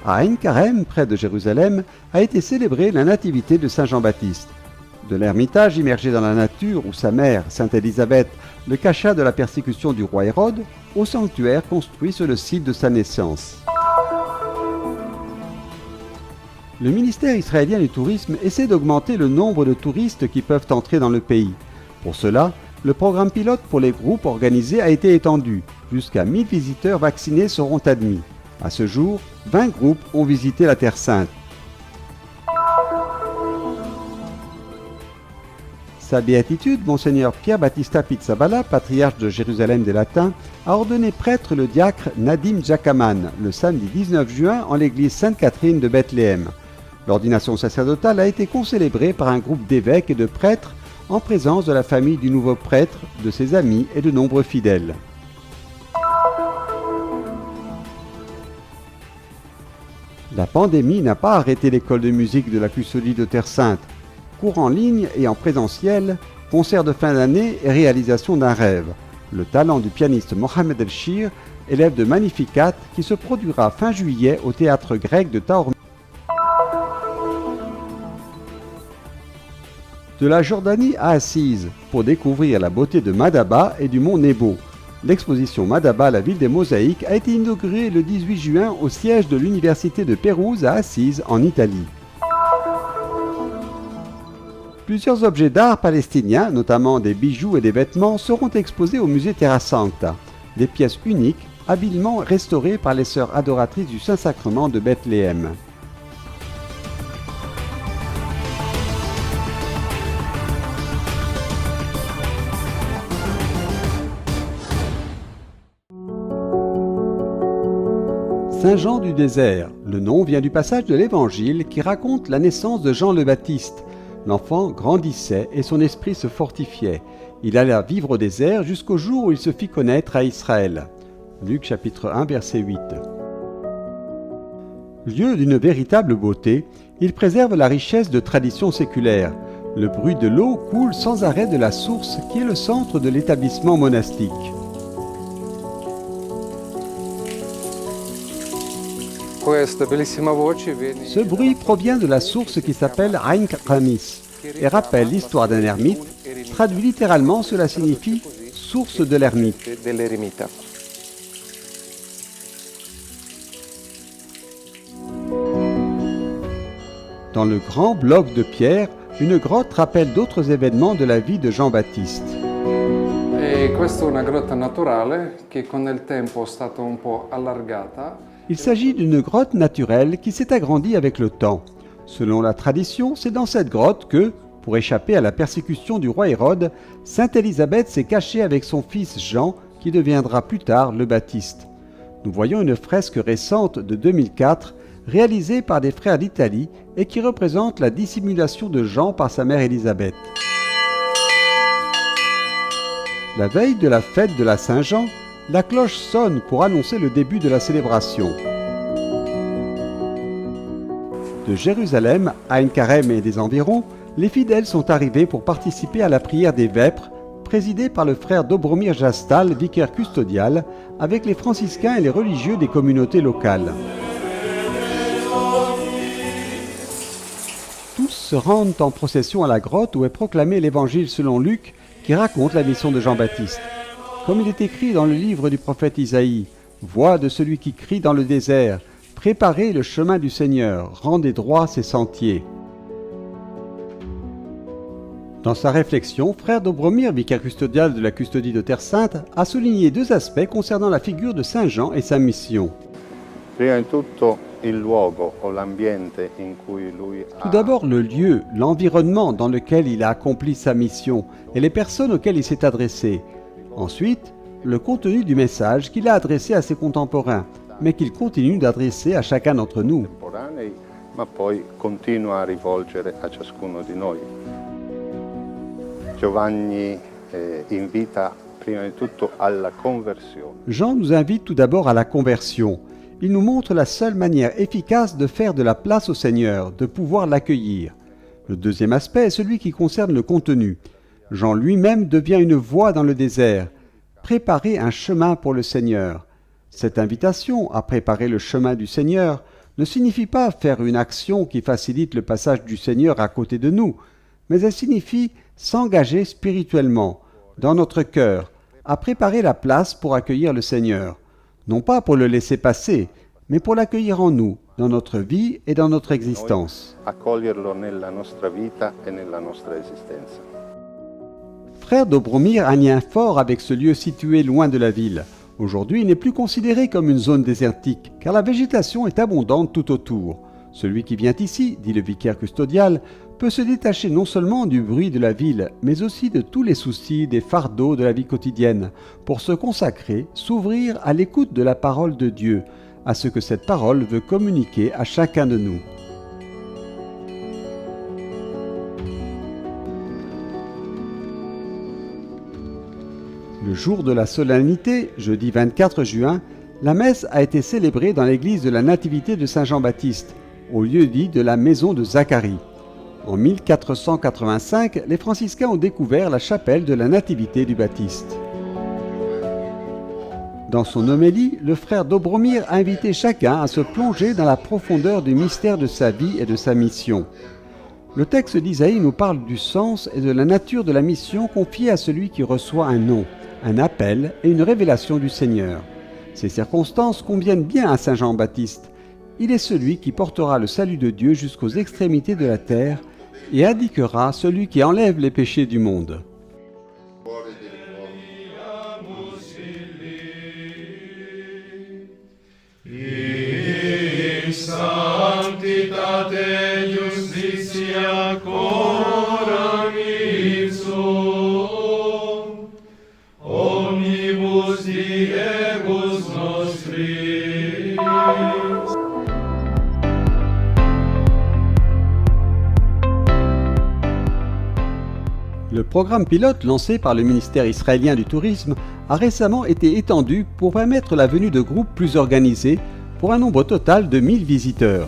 À Ein Karem, près de Jérusalem, a été célébrée la nativité de Saint Jean-Baptiste. De l'ermitage immergé dans la nature où sa mère, Sainte Élisabeth, le cacha de la persécution du roi Hérode, au sanctuaire construit sur le site de sa naissance. Le ministère israélien du tourisme essaie d'augmenter le nombre de touristes qui peuvent entrer dans le pays. Pour cela, le programme pilote pour les groupes organisés a été étendu. Jusqu'à 1000 visiteurs vaccinés seront admis. À ce jour, 20 groupes ont visité la Terre Sainte. Sa béatitude, Monseigneur Pierre Battista Pizzaballa, patriarche de Jérusalem des Latins, a ordonné prêtre le diacre Nadim Jakaman le samedi 19 juin en l'église Sainte-Catherine de Bethléem. L'ordination sacerdotale a été concélébrée par un groupe d'évêques et de prêtres en présence de la famille du nouveau prêtre, de ses amis et de nombreux fidèles. La pandémie n'a pas arrêté l'école de musique de la Custodie de Terre Sainte. Cours en ligne et en présentiel, concerts de fin d'année et réalisation d'un rêve. Le talent du pianiste Mohamed El Shir, élève de Magnificat, qui se produira fin juillet au théâtre grec de Taormina. De la Jordanie à Assise, pour découvrir la beauté de Madaba et du mont Nebo. L'exposition Madaba, la ville des mosaïques, a été inaugurée le 18 juin au siège de l'université de Pérouse à Assise, en Italie. Plusieurs objets d'art palestiniens, notamment des bijoux et des vêtements, seront exposés au musée Terra Sancta. Des pièces uniques, habilement restaurées par les sœurs adoratrices du Saint-Sacrement de Bethléem. Saint Jean du désert. Le nom vient du passage de l'Évangile qui raconte la naissance de Jean le Baptiste. L'enfant grandissait et son esprit se fortifiait. Il alla vivre au désert jusqu'au jour où il se fit connaître à Israël. Luc chapitre 1 verset 8. Lieu d'une véritable beauté, il préserve la richesse de traditions séculaires. Le bruit de l'eau coule sans arrêt de la source qui est le centre de l'établissement monastique. Ce bruit provient de la source qui s'appelle Ein Ramis et rappelle l'histoire d'un ermite. Traduit littéralement, cela signifie « source de l'ermite ». Dans le grand bloc de pierre, une grotte rappelle d'autres événements de la vie de Jean-Baptiste. Questa è una grotta naturale che con il tempo è stata un po' allargata. Il s'agit d'une grotte naturelle qui s'est agrandie avec le temps. Selon la tradition, c'est dans cette grotte que, pour échapper à la persécution du roi Hérode, Sainte Élisabeth s'est cachée avec son fils Jean, qui deviendra plus tard le Baptiste. Nous voyons une fresque récente de 2004, réalisée par des frères d'Italie et qui représente la dissimulation de Jean par sa mère Élisabeth. La veille de la fête de la Saint-Jean, la cloche sonne pour annoncer le début de la célébration. De Jérusalem à Ein Karem et des environs, les fidèles sont arrivés pour participer à la prière des vêpres, présidée par le frère Dobromir Jastal, vicaire custodial, avec les franciscains et les religieux des communautés locales. Tous se rendent en procession à la grotte où est proclamé l'évangile selon Luc, qui raconte la mission de Jean-Baptiste. Comme il est écrit dans le livre du prophète Isaïe, « Voix de celui qui crie dans le désert, préparez le chemin du Seigneur, rendez droit ses sentiers. » Dans sa réflexion, frère Dobromir, vicaire custodial de la custodie de Terre Sainte, a souligné deux aspects concernant la figure de Saint Jean et sa mission. Tout d'abord, le lieu, l'environnement dans lequel il a accompli sa mission et les personnes auxquelles il s'est adressé. Ensuite, le contenu du message qu'il a adressé à ses contemporains, mais qu'il continue d'adresser à chacun d'entre nous. Jean nous invite tout d'abord à la conversion. Il nous montre la seule manière efficace de faire de la place au Seigneur, de pouvoir l'accueillir. Le deuxième aspect est celui qui concerne le contenu. Jean lui-même devient une voie dans le désert. Préparer un chemin pour le Seigneur. Cette invitation à préparer le chemin du Seigneur ne signifie pas faire une action qui facilite le passage du Seigneur à côté de nous, mais elle signifie s'engager spirituellement, dans notre cœur, à préparer la place pour accueillir le Seigneur, non pas pour le laisser passer, mais pour l'accueillir en nous, dans notre vie et dans notre existence. Accoglierlo nella nostra vita e nella nostra esistenza. Frère Dobromir a un lien fort avec ce lieu situé loin de la ville. Aujourd'hui, il n'est plus considéré comme une zone désertique, car la végétation est abondante tout autour. Celui qui vient ici, dit le vicaire custodial, peut se détacher non seulement du bruit de la ville, mais aussi de tous les soucis, des fardeaux de la vie quotidienne, pour se consacrer, s'ouvrir à l'écoute de la parole de Dieu, à ce que cette parole veut communiquer à chacun de nous. Le jour de la solennité, jeudi 24 juin, la messe a été célébrée dans l'église de la Nativité de Saint Jean-Baptiste, au lieu dit de la maison de Zacharie. En 1485, les franciscains ont découvert la chapelle de la Nativité du Baptiste. Dans son homélie, le frère Dobromir a invité chacun à se plonger dans la profondeur du mystère de sa vie et de sa mission. Le texte d'Isaïe nous parle du sens et de la nature de la mission confiée à celui qui reçoit un nom, un appel et une révélation du Seigneur. Ces circonstances conviennent bien à Saint Jean-Baptiste. Il est celui qui portera le salut de Dieu jusqu'aux extrémités de la terre et indiquera celui qui enlève les péchés du monde. Le programme pilote lancé par le ministère israélien du tourisme a récemment été étendu pour permettre la venue de groupes plus organisés pour un nombre total de 1000 visiteurs.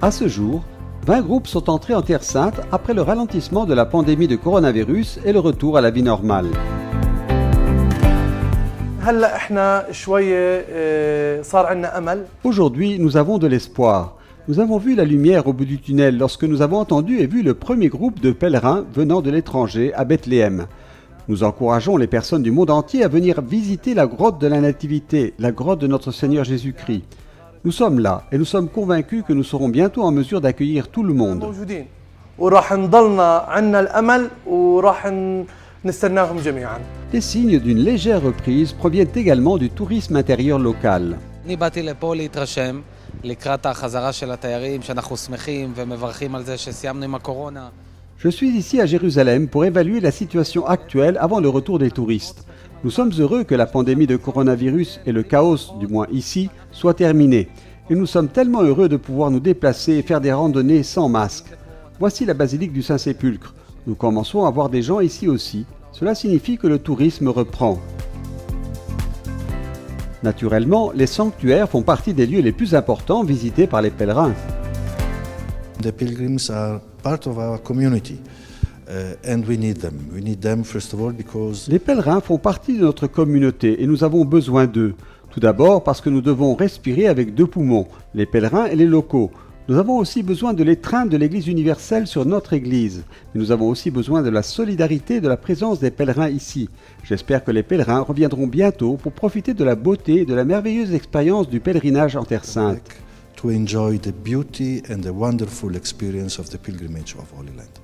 À ce jour, 20 groupes sont entrés en Terre Sainte après le ralentissement de la pandémie de coronavirus et le retour à la vie normale. Aujourd'hui, nous avons de l'espoir. Nous avons vu la lumière au bout du tunnel lorsque nous avons entendu et vu le premier groupe de pèlerins venant de l'étranger à Bethléem. Nous encourageons les personnes du monde entier à venir visiter la grotte de la Nativité, la grotte de notre Seigneur Jésus-Christ. Nous sommes là et nous sommes convaincus que nous serons bientôt en mesure d'accueillir tout le monde. Les signes d'une légère reprise proviennent également du tourisme intérieur local. Je suis ici à Jérusalem pour évaluer la situation actuelle avant le retour des touristes. Nous sommes heureux que la pandémie de coronavirus et le chaos, du moins ici, soient terminés. Et nous sommes tellement heureux de pouvoir nous déplacer et faire des randonnées sans masque. Voici la basilique du Saint-Sépulcre. Nous commençons à voir des gens ici aussi. Cela signifie que le tourisme reprend. Naturellement, les sanctuaires font partie des lieux les plus importants visités par les pèlerins. The pilgrims are part of our community. And we need them. We need them first of all because Les pèlerins font partie de notre communauté et nous avons besoin d'eux. Tout d'abord parce que nous devons respirer avec deux poumons, les pèlerins et les locaux. Nous avons aussi besoin de l'étreinte de l'Église universelle sur notre Église. Mais nous avons aussi besoin de la solidarité et de la présence des pèlerins ici. J'espère que les pèlerins reviendront bientôt pour profiter de la beauté et de la merveilleuse expérience du pèlerinage en Terre Sainte. to enjoy the beauty and the wonderful experience of the pilgrimage of Holy Land.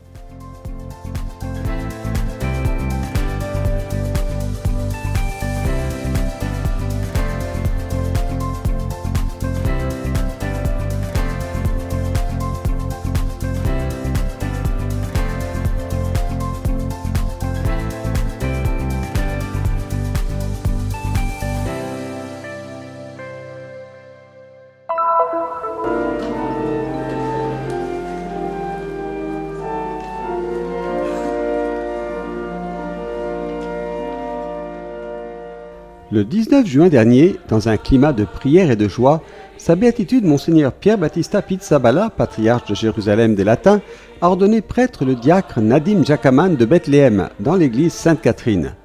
Le 19 juin dernier, dans un climat de prière et de joie, Sa Béatitude Monseigneur Pierre Battista Pizzaballa, patriarche de Jérusalem des Latins, a ordonné prêtre le diacre Nadim Jakaman de Bethléem, dans l'église Sainte-Catherine.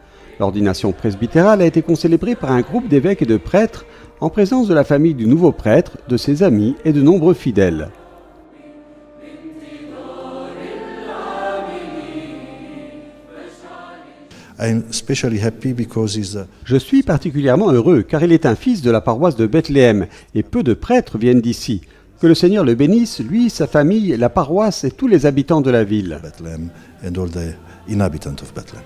L'ordination presbytérale a été concélébrée par un groupe d'évêques et de prêtres en présence de la famille du nouveau prêtre, de ses amis et de nombreux fidèles. I'm especially happy because Je suis particulièrement heureux car il est un fils de la paroisse de Bethléem et peu de prêtres viennent d'ici. Que le Seigneur le bénisse, lui, sa famille, la paroisse et tous les habitants de la ville. Bethlehem and all the inhabitants of Bethlehem.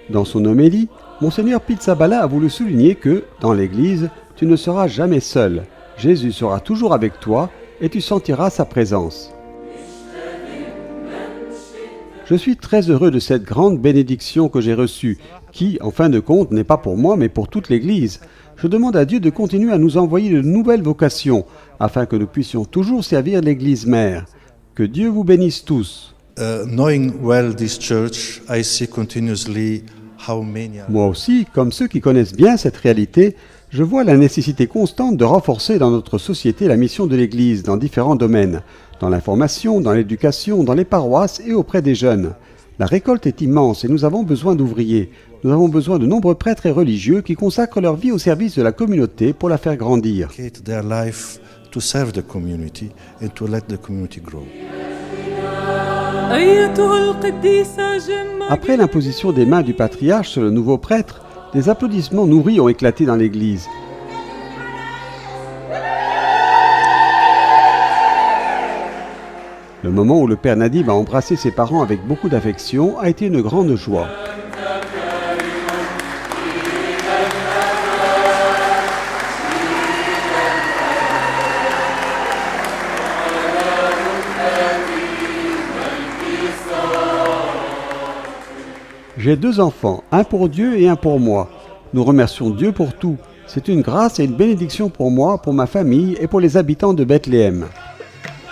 Dans son homélie, Monseigneur Pizzaballa a voulu souligner que, dans l'Église, tu ne seras jamais seul. Jésus sera toujours avec toi et tu sentiras sa présence. Je suis très heureux de cette grande bénédiction que j'ai reçue, qui, en fin de compte, n'est pas pour moi, mais pour toute l'Église. Je demande à Dieu de continuer à nous envoyer de nouvelles vocations, afin que nous puissions toujours servir l'Église mère. Que Dieu vous bénisse tous. Knowing well this church, I see continuously how many are... Moi aussi, comme ceux qui connaissent bien cette réalité, je vois la nécessité constante de renforcer dans notre société la mission de l'Église dans différents domaines, dans l'information, dans l'éducation, dans les paroisses et auprès des jeunes. La récolte est immense et nous avons besoin d'ouvriers. Nous avons besoin de nombreux prêtres et religieux qui consacrent leur vie au service de la communauté pour la faire grandir. Their life to serve the community and to let the community grow. Après l'imposition des mains du patriarche sur le nouveau prêtre, des applaudissements nourris ont éclaté dans l'église. Le moment où le père Nadim a embrassé ses parents avec beaucoup d'affection a été une grande joie. J'ai 2 enfants, un pour Dieu et un pour moi. Nous remercions Dieu pour tout. C'est une grâce et une bénédiction pour moi, pour ma famille et pour les habitants de Bethléem.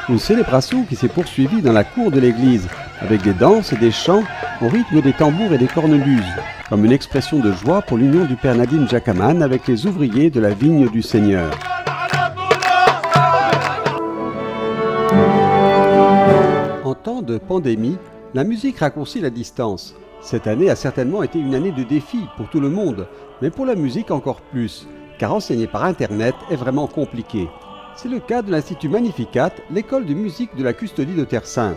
Une célébration qui s'est poursuivie dans la cour de l'église, avec des danses et des chants au rythme des tambours et des cornemuses, comme une expression de joie pour l'union du père Nadim Jakaman avec les ouvriers de la vigne du Seigneur. En temps de pandémie, la musique raccourcit la distance. Cette année a certainement été une année de défis pour tout le monde, mais pour la musique encore plus, car enseigner par Internet est vraiment compliqué. C'est le cas de l'Institut Magnificat, l'école de musique de la Custodie de Terre Sainte.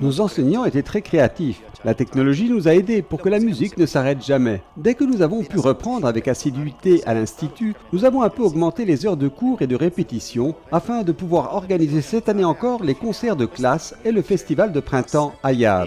Nos enseignants étaient très créatifs. La technologie nous a aidés pour que la musique ne s'arrête jamais. Dès que nous avons pu reprendre avec assiduité à l'Institut, nous avons un peu augmenté les heures de cours et de répétition afin de pouvoir organiser cette année encore les concerts de classe et le festival de printemps Ayar.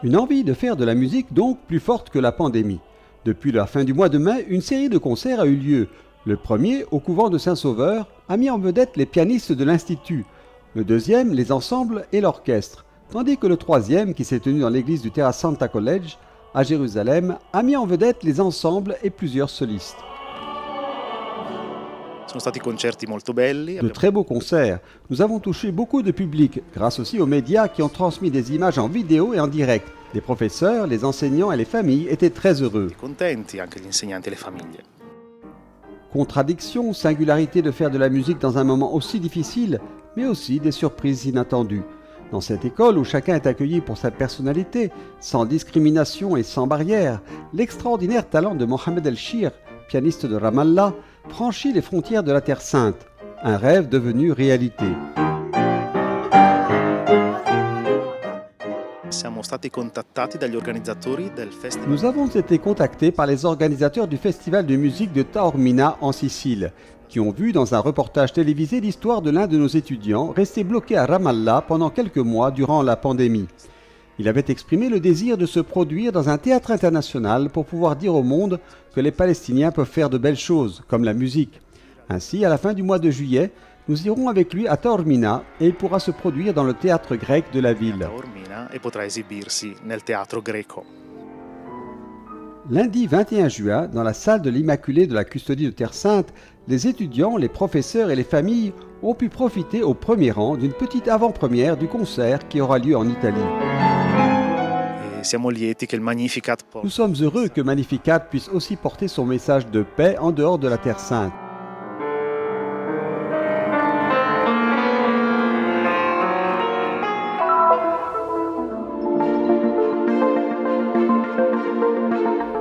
Une envie de faire de la musique donc plus forte que la pandémie. Depuis la fin du mois de mai, une série de concerts a eu lieu. Le premier, au couvent de Saint-Sauveur, a mis en vedette les pianistes de l'Institut. Le deuxième, les ensembles et l'orchestre. Tandis que le troisième, qui s'est tenu dans l'église du Terra Santa College, à Jérusalem, a mis en vedette les ensembles et plusieurs solistes. De très beaux concerts. Nous avons touché beaucoup de public, grâce aussi aux médias qui ont transmis des images en vidéo et en direct. Les professeurs, les enseignants et les familles étaient très heureux. Contradiction, singularité de faire de la musique dans un moment aussi difficile, mais aussi des surprises inattendues. Dans cette école où chacun est accueilli pour sa personnalité, sans discrimination et sans barrière, l'extraordinaire talent de Mohamed El-Shir, pianiste de Ramallah, franchit les frontières de la Terre Sainte, un rêve devenu réalité. Nous avons été contactés par les organisateurs du festival de musique de Taormina en Sicile, qui ont vu dans un reportage télévisé l'histoire de l'un de nos étudiants resté bloqué à Ramallah pendant quelques mois durant la pandémie. Il avait exprimé le désir de se produire dans un théâtre international pour pouvoir dire au monde que les Palestiniens peuvent faire de belles choses, comme la musique. Ainsi, à la fin du mois de juillet, nous irons avec lui à Taormina et il pourra se produire dans le théâtre grec de la ville. Lundi 21 juin, dans la salle de l'Immaculée de la Custodie de Terre Sainte, les étudiants, les professeurs et les familles ont pu profiter au premier rang d'une petite avant-première du concert qui aura lieu en Italie. Nous sommes heureux que Magnificat puisse aussi porter son message de paix en dehors de la Terre Sainte.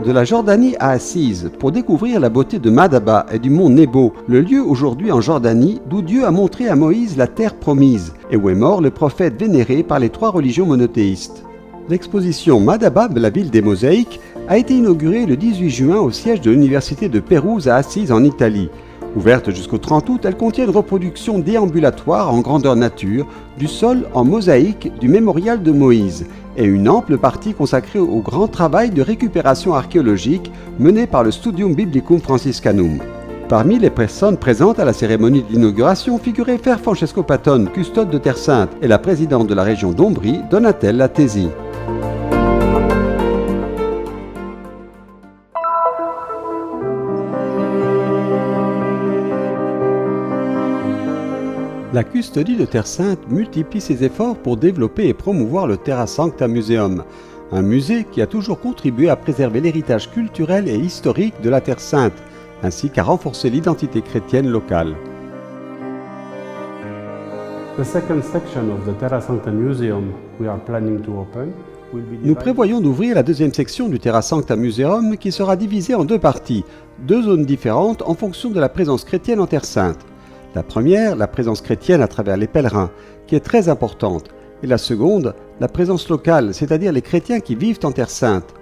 de la Jordanie à Assise pour découvrir la beauté de Madaba et du mont Nebo, le lieu aujourd'hui en Jordanie d'où Dieu a montré à Moïse la terre promise et où est mort le prophète vénéré par les 3 religions monothéistes. L'exposition Madaba, la ville des mosaïques, a été inaugurée le 18 juin au siège de l'université de Pérouse à Assise en Italie. Ouverte jusqu'au 30 août, elle contient une reproduction déambulatoire en grandeur nature du sol en mosaïque du mémorial de Moïse et une ample partie consacrée au grand travail de récupération archéologique mené par le Studium Biblicum Franciscanum. Parmi les personnes présentes à la cérémonie d'inauguration figurait Frère Francesco Patton, custode de Terre Sainte, et la présidente de la région d'Ombrie, Donatella Latesi. La custodie de Terre Sainte multiplie ses efforts pour développer et promouvoir le Terra Sancta Museum, un musée qui a toujours contribué à préserver l'héritage culturel et historique de la Terre Sainte, ainsi qu'à renforcer l'identité chrétienne locale. The second section of the Terra Sancta Museum we are planning to open will be Nous prévoyons d'ouvrir la deuxième section du Terra Sancta Museum qui sera divisée en 2 parties, 2 zones différentes en fonction de la présence chrétienne en Terre Sainte. La première, la présence chrétienne à travers les pèlerins, qui est très importante, et la seconde, la présence locale, c'est-à-dire les chrétiens qui vivent en Terre Sainte.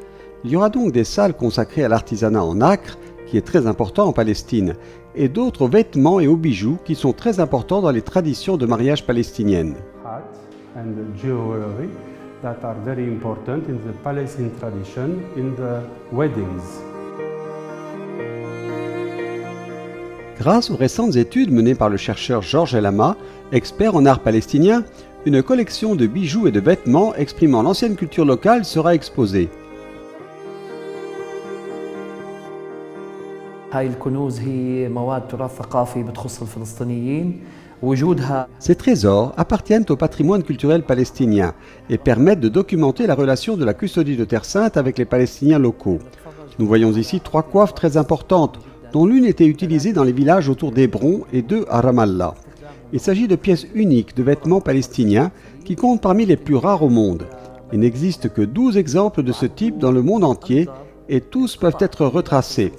Il y aura donc des salles consacrées à l'artisanat en nacre, qui est très important en Palestine, et d'autres aux vêtements et aux bijoux qui sont très importants dans les traditions de mariage palestiniennes. art and jewelry that are very important in the Palestinian tradition in the weddings. Grâce aux récentes études menées par le chercheur Georges Elama, expert en art palestinien, une collection de bijoux et de vêtements exprimant l'ancienne culture locale sera exposée. هاي الكنوز هي مواد تراث ثقافي بتخص الفلسطينيين وجودها. Ces trésors appartiennent au patrimoine culturel palestinien et permettent de documenter la relation de la custodie de Terre Sainte avec les Palestiniens locaux. Nous voyons ici 3 coiffes très importantes, dont l'une était utilisée dans les villages autour d'Hébron et 2 à Ramallah. Il s'agit de pièces uniques de vêtements palestiniens qui comptent parmi les plus rares au monde. Il n'existe que 12 exemples de ce type dans le monde entier et tous peuvent être retracés.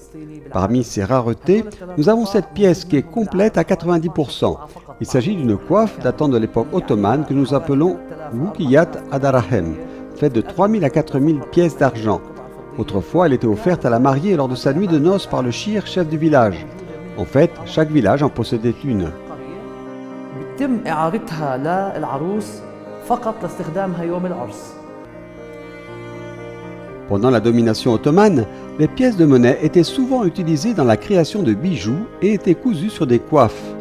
Parmi ces raretés, nous avons cette pièce qui est complète à 90%. Il s'agit d'une coiffe datant de l'époque ottomane que nous appelons Wukiyat Adarahem, faite de 3000 à 4000 pièces d'argent. Autrefois, elle était offerte à la mariée lors de sa nuit de noces par le shir, chef du village. En fait, chaque village en possédait une. بتم إعارتها للعروس فقط لاستخدامها يوم العرس. Pendant la domination ottomane, les pièces de monnaie étaient souvent utilisées dans la création de bijoux et étaient cousues sur des coiffes.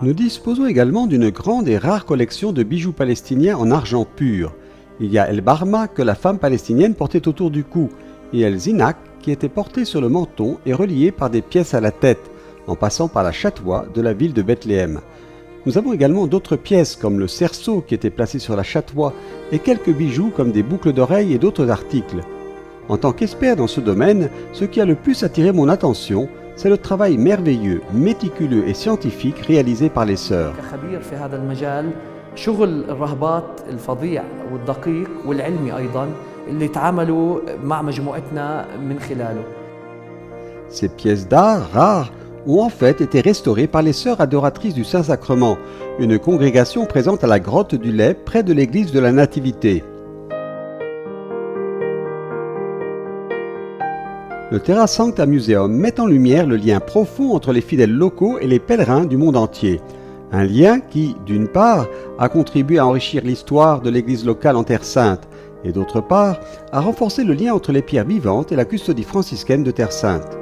Nous disposons également d'une grande et rare collection de bijoux palestiniens en argent pur. Il y a El Barma que la femme palestinienne portait autour du cou et El Zinak qui était porté sur le menton et relié par des pièces à la tête, en passant par la chatouа de la ville de Bethléem. Nous avons également d'autres pièces comme le cerceau qui était placé sur la chatoua et quelques bijoux comme des boucles d'oreilles et d'autres articles. En tant qu'expert dans ce domaine, ce qui a le plus attiré mon attention, c'est le travail merveilleux, méticuleux et scientifique réalisé par les sœurs. شغل الرهبات الفظيع والدقيق والعلمي أيضاً اللي تعاملوا مع مجموعتنا من خلاله. Ces pièces d'art rares ont en fait été restaurées par les sœurs adoratrices du Saint-Sacrement, une congrégation présente à la grotte du Lait près de l'église de la Nativité. Le Terra Sancta Museum met en lumière le lien profond entre les fidèles locaux et les pèlerins du monde entier. Un lien qui, d'une part, a contribué à enrichir l'histoire de l'église locale en Terre Sainte, et d'autre part, a renforcé le lien entre les pierres vivantes et la custodie franciscaine de Terre Sainte.